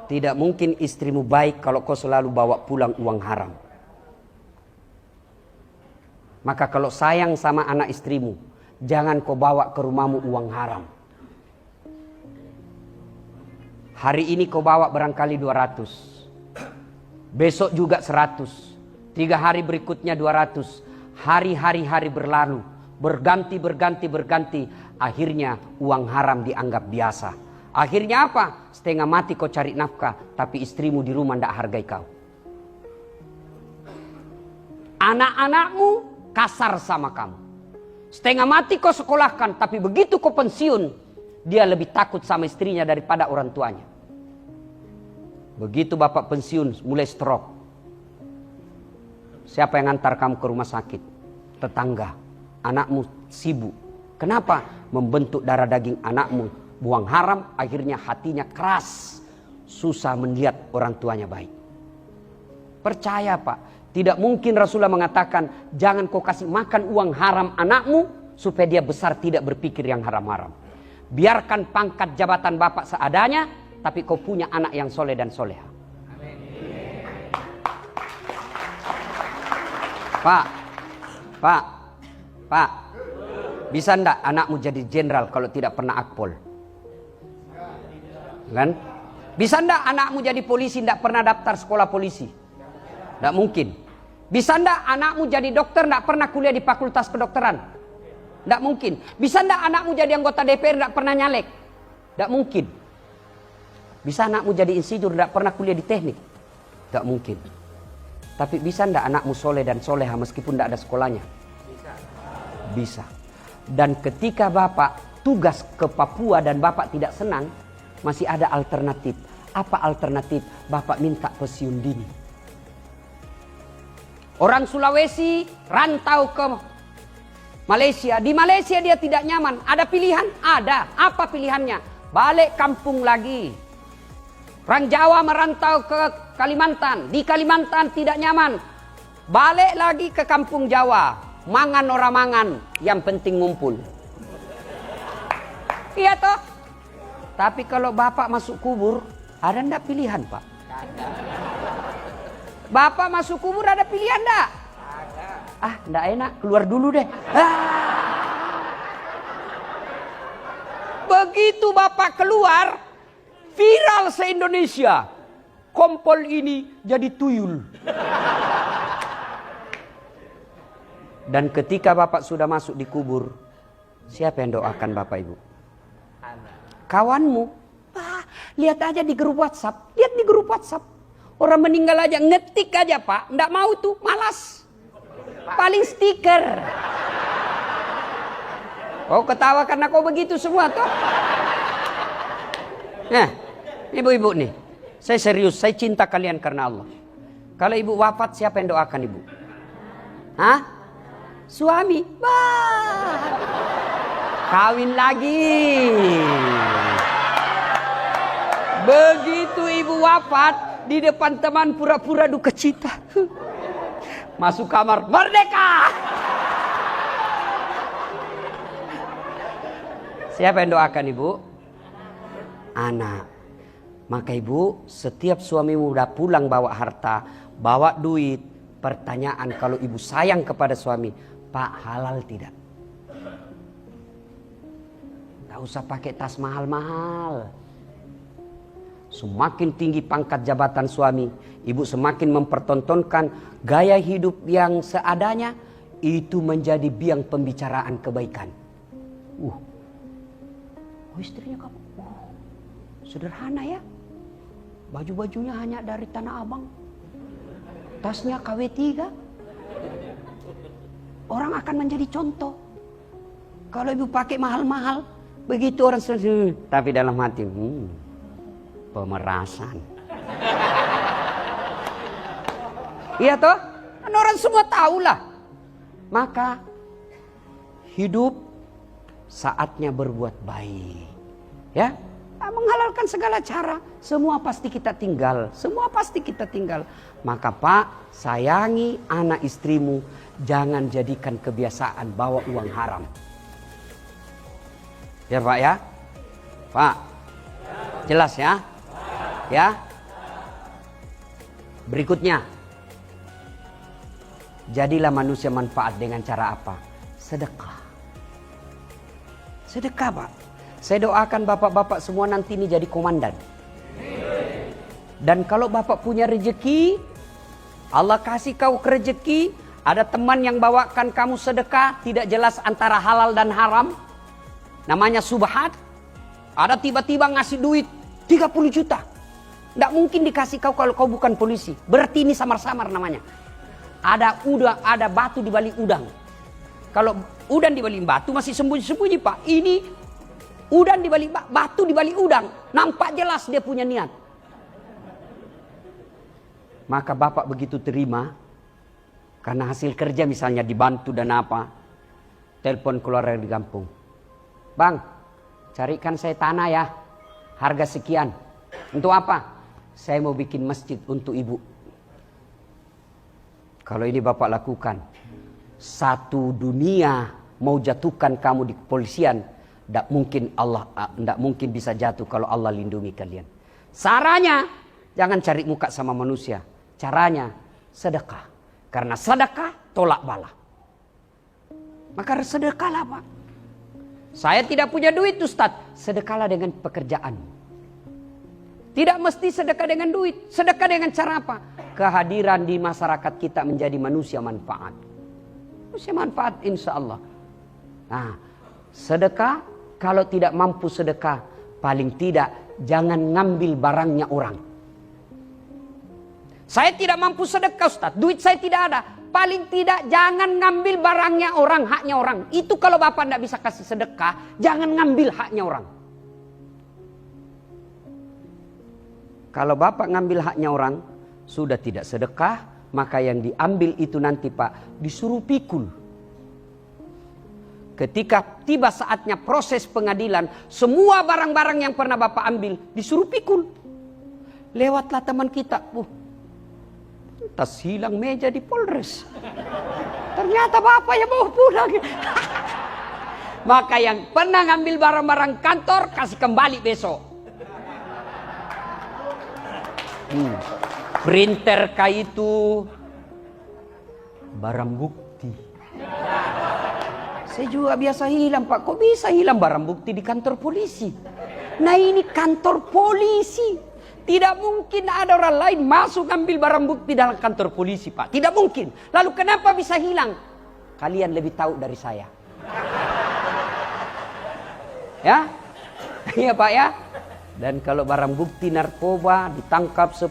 Tidak mungkin istrimu baik kalau kau selalu bawa pulang uang haram. Maka kalau sayang sama anak istrimu, jangan kau bawa ke rumahmu uang haram. Hari ini kau bawa barangkali 200. Besok juga 100. 3 hari berikutnya 200. Hari-hari berlalu. Berganti. Akhirnya uang haram dianggap biasa. Akhirnya apa? Setengah mati kau cari nafkah, tapi istrimu di rumah tidak hargai kau. Anak-anakmu kasar sama kamu. Setengah mati kau sekolahkan, tapi begitu kau pensiun, dia lebih takut sama istrinya daripada orang tuanya. Begitu bapak pensiun, mulai stroke. Siapa yang antar kamu ke rumah sakit? Tetangga. Anakmu sibuk. Kenapa? Membentuk darah daging anakmu. Buang haram, akhirnya hatinya keras. Susah melihat orang tuanya baik. Percaya pak, tidak mungkin Rasulullah mengatakan, jangan kau kasih makan uang haram anakmu, supaya dia besar tidak berpikir yang haram-haram. Biarkan pangkat jabatan bapak seadanya, tapi kau punya anak yang soleh dan soleha. Pak, bisa ndak anakmu jadi jenderal kalau tidak pernah akpol? Kan? Bisa ndak anakmu jadi polisi ndak pernah daftar sekolah polisi? Ndak mungkin. Bisa ndak anakmu jadi dokter ndak pernah kuliah di fakultas kedokteran? Ndak mungkin. Bisa ndak anakmu jadi anggota DPR ndak pernah nyalek? Ndak mungkin. Bisa anakmu jadi insinyur ndak pernah kuliah di teknik? Ndak mungkin. Tapi bisa ndak anakmu soleh dan soleha meskipun ndak ada sekolahnya? Bisa. Dan ketika bapak tugas ke Papua dan bapak tidak senang, masih ada alternatif. Apa alternatif? Bapak minta pensiun dini. Orang Sulawesi rantau ke Malaysia. Di Malaysia dia tidak nyaman. Ada pilihan? Ada. Apa pilihannya? Balik kampung lagi. Orang Jawa merantau ke Kalimantan. Di Kalimantan tidak nyaman. Balik lagi ke kampung Jawa. Mangan orang mangan. Yang penting ngumpul. Iya toh? Tapi kalau bapak masuk kubur, ada ndak pilihan pak? Bapak masuk kubur ada pilihan ndak? Ah, ndak enak, keluar dulu deh. Begitu bapak keluar, viral se-Indonesia. Kompol ini jadi tuyul. Dan ketika bapak sudah masuk di kubur, siapa yang doakan bapak ibu? Kawanmu. Lihat aja di grup WhatsApp. Lihat di grup WhatsApp. Orang meninggal aja, ngetik aja pak. Nggak mau tuh, malas. Paling stiker. Oh ketawa karena kau begitu semua toh. Nah, ibu-ibu nih. Saya serius, saya cinta kalian karena Allah. Kalau ibu wafat, siapa yang doakan ibu? Hah? Suami. Wah. Kawin lagi. Begitu ibu wafat, di depan teman pura-pura duka cita. Masuk kamar, merdeka. Siapa yang doakan ibu? Anak. Maka ibu, setiap suamimu udah pulang bawa harta, bawa duit, pertanyaan kalau ibu sayang kepada suami, Pak halal tidak? Gak usah pakai tas mahal-mahal. Semakin tinggi pangkat jabatan suami, ibu semakin mempertontonkan gaya hidup yang seadanya, itu menjadi biang pembicaraan kebaikan. Oh istrinya kamu, sederhana ya. Baju-bajunya hanya dari Tanah Abang. Tasnya KW3. Orang akan menjadi contoh. Kalau ibu pakai mahal-mahal, begitu orang selesai. Tapi dalam hati, pemerasan. Iya toh? Kan orang semua tahulah. Maka hidup saatnya berbuat baik. Ya, menghalalkan segala cara. Semua pasti kita tinggal. Semua pasti kita tinggal. Maka Pak, sayangi anak istrimu. Jangan jadikan kebiasaan bawa uang haram. Ya Pak ya? Pak, jelas ya? Ya. Berikutnya. Jadilah manusia manfaat dengan cara apa? Sedekah. Sedekah Pak. Saya doakan bapak-bapak semua nanti ini jadi komandan. Dan kalau bapak punya rezeki, Allah kasih kau rezeki, ada teman yang bawakan kamu sedekah, tidak jelas antara halal dan haram. Namanya subhat. Ada tiba-tiba ngasih duit 30 juta. Tidak mungkin dikasih kau kalau kau bukan polisi. Berarti ini samar-samar namanya. Ada udang, ada batu di balik udang. Kalau udang di balik batu masih sembunyi-sembunyi Pak. Ini udang di balik batu di balik udang. Nampak jelas dia punya niat. Maka bapak begitu terima. Karena hasil kerja misalnya dibantu dan apa. Telepon keluar dari kampung. Bang, carikan saya tanah ya. Harga sekian. Untuk apa? Saya mau bikin masjid untuk ibu. Kalau ini bapak lakukan, satu dunia mau jatuhkan kamu di kepolisian, tidak mungkin bisa jatuh kalau Allah lindungi kalian. Caranya, jangan cari muka sama manusia. Caranya, sedekah. Karena sedekah tolak bala. Maka sedekahlah Pak. Saya tidak punya duit Ustaz. Sedekahlah dengan pekerjaan. Tidak mesti sedekah dengan duit. Sedekah dengan cara apa? Kehadiran di masyarakat kita menjadi manusia manfaat. Manusia manfaat insya Allah. Nah, sedekah kalau tidak mampu sedekah, paling tidak jangan ngambil barangnya orang. Saya tidak mampu sedekah Ustaz, duit saya tidak ada. Paling tidak jangan ngambil barangnya orang, haknya orang. Itu kalau bapak tidak bisa kasih sedekah, jangan ngambil haknya orang. Kalau bapak ngambil haknya orang, sudah tidak sedekah, maka yang diambil itu nanti Pak disuruh pikul. Ketika tiba saatnya proses pengadilan, semua barang-barang yang pernah Bapak ambil disuruh pikul. Lewatlah teman kita, tas hilang meja di Polres. Ternyata Bapak yang bawa pulang. Maka yang pernah ngambil barang-barang kantor kasih kembali besok. Printer kah itu barang bukti. Saya juga biasa hilang Pak. Kok bisa hilang barang bukti di kantor polisi? Nah ini kantor polisi. Tidak mungkin ada orang lain masuk ambil barang bukti dalam kantor polisi Pak. Tidak mungkin. Lalu kenapa bisa hilang? Kalian lebih tahu dari saya. Ya? Iya Pak ya? Dan kalau barang bukti narkoba ditangkap 10,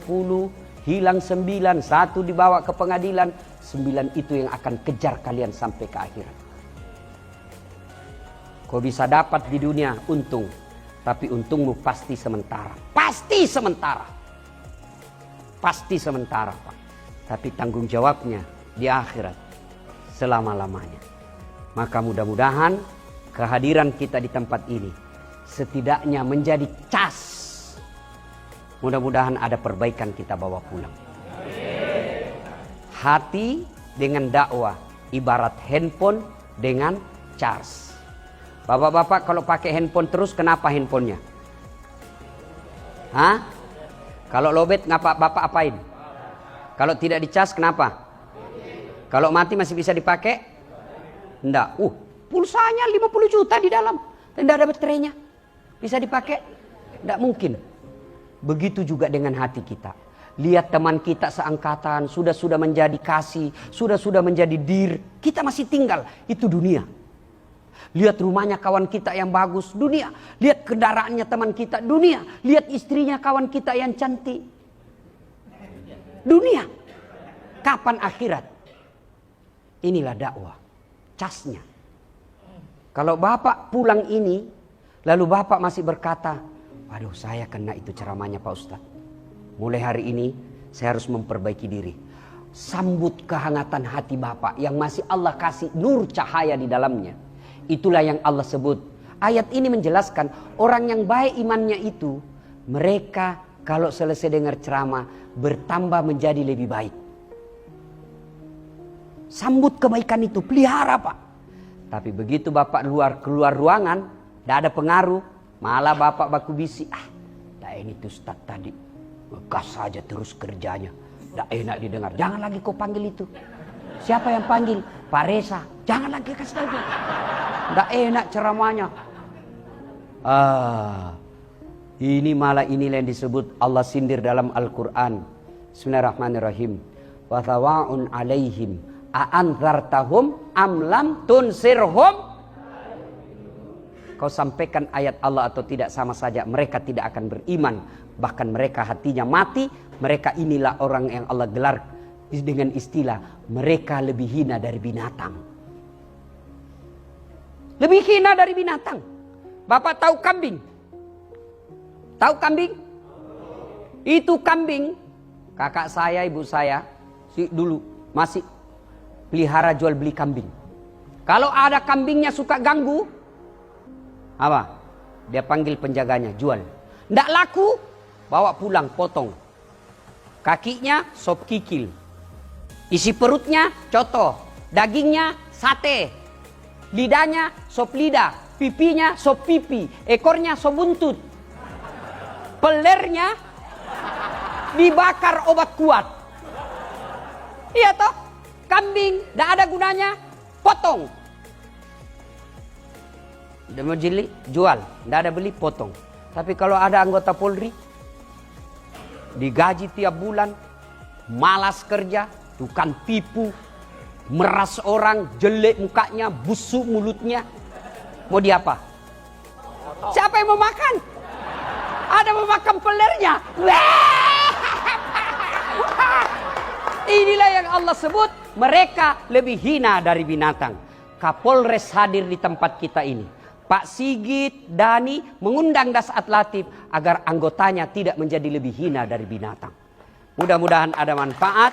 hilang 9, 1 dibawa ke pengadilan, 9 itu yang akan kejar kalian sampai ke akhirat. Kau bisa dapat di dunia untung, tapi untungmu pasti sementara. Pasti sementara. Pasti sementara Pak. Tapi tanggung jawabnya di akhirat selama-lamanya. Maka mudah-mudahan kehadiran kita di tempat ini setidaknya menjadi cas. Mudah-mudahan ada perbaikan kita bawa pulang. Hati dengan dakwah ibarat handphone dengan charge. Bapak-bapak kalau pakai handphone terus kenapa handphonenya? Hah? Kalau lowbat ngapa Bapak apain? Kalau tidak dicas kenapa? Kalau mati masih bisa dipakai? Enggak. Pulsanya 50 juta di dalam. Tidak ada baterainya. Bisa dipakai? Tidak mungkin. Begitu juga dengan hati kita. Lihat teman kita seangkatan sudah menjadi kasih, sudah menjadi dir. Kita masih tinggal. Itu dunia. Lihat rumahnya kawan kita yang bagus, dunia. Lihat kendaraannya teman kita, dunia. Lihat istrinya kawan kita yang cantik, dunia. Kapan akhirat? Inilah dakwah, casnya. Kalau Bapak pulang ini, lalu Bapak masih berkata, waduh saya kena itu ceramahnya Pak Ustadz. Mulai hari ini saya harus memperbaiki diri. Sambut kehangatan hati Bapak yang masih Allah kasih nur cahaya di dalamnya. Itulah yang Allah sebut. Ayat ini menjelaskan orang yang baik imannya itu, mereka kalau selesai dengar ceramah bertambah menjadi lebih baik. Sambut kebaikan itu, pelihara Pak. Tapi begitu Bapak keluar ruangan, tidak ada pengaruh, malah Bapak baku bisi, ini tuh Ustaz tadi, gas saja terus kerjanya, tidak enak didengar. Jangan lagi kau panggil itu. Siapa yang panggil? Pak Reza. Jangan lagi kasih tahu. Tidak enak ceramahnya. Ini malah inilah yang disebut Allah sindir dalam Al-Quran. Bismillahirrahmanirrahim. Wa thawa'un alaihim a'anzartahum am lam tunsirhum. Kau sampaikan ayat Allah atau tidak sama saja, mereka tidak akan beriman. Bahkan mereka hatinya mati. Mereka inilah orang yang Allah gelar dengan istilah mereka lebih hina dari binatang. Lebih hina dari binatang. Bapak tahu kambing? Tahu kambing? Itu kambing. Kakak saya, ibu saya dulu masih pelihara jual beli kambing. Kalau ada kambingnya suka ganggu, apa? Dia panggil penjaganya, jual. Nggak laku, bawa pulang, potong. Kakinya sop kikil. Isi perutnya coto. Dagingnya sate. Lidahnya sop lidah. Pipinya sop pipi. Ekornya sop buntut. Pelernya dibakar obat kuat. Iya toh? Kambing, tidak ada gunanya, potong. Dia mau jeli, jual. Tidak ada beli, potong. Tapi kalau ada anggota Polri, digaji tiap bulan, malas kerja, tukang tipu, meras orang, jelek mukanya, busuk mulutnya. Mau diapa? Siapa yang mau makan? Ada mau makan pelernya. Inilah yang Allah sebut mereka lebih hina dari binatang. Kapolres hadir di tempat kita ini. Pak Sigit, Dani mengundang Dasat Latif agar anggotanya tidak menjadi lebih hina dari binatang. Mudah-mudahan ada manfaat.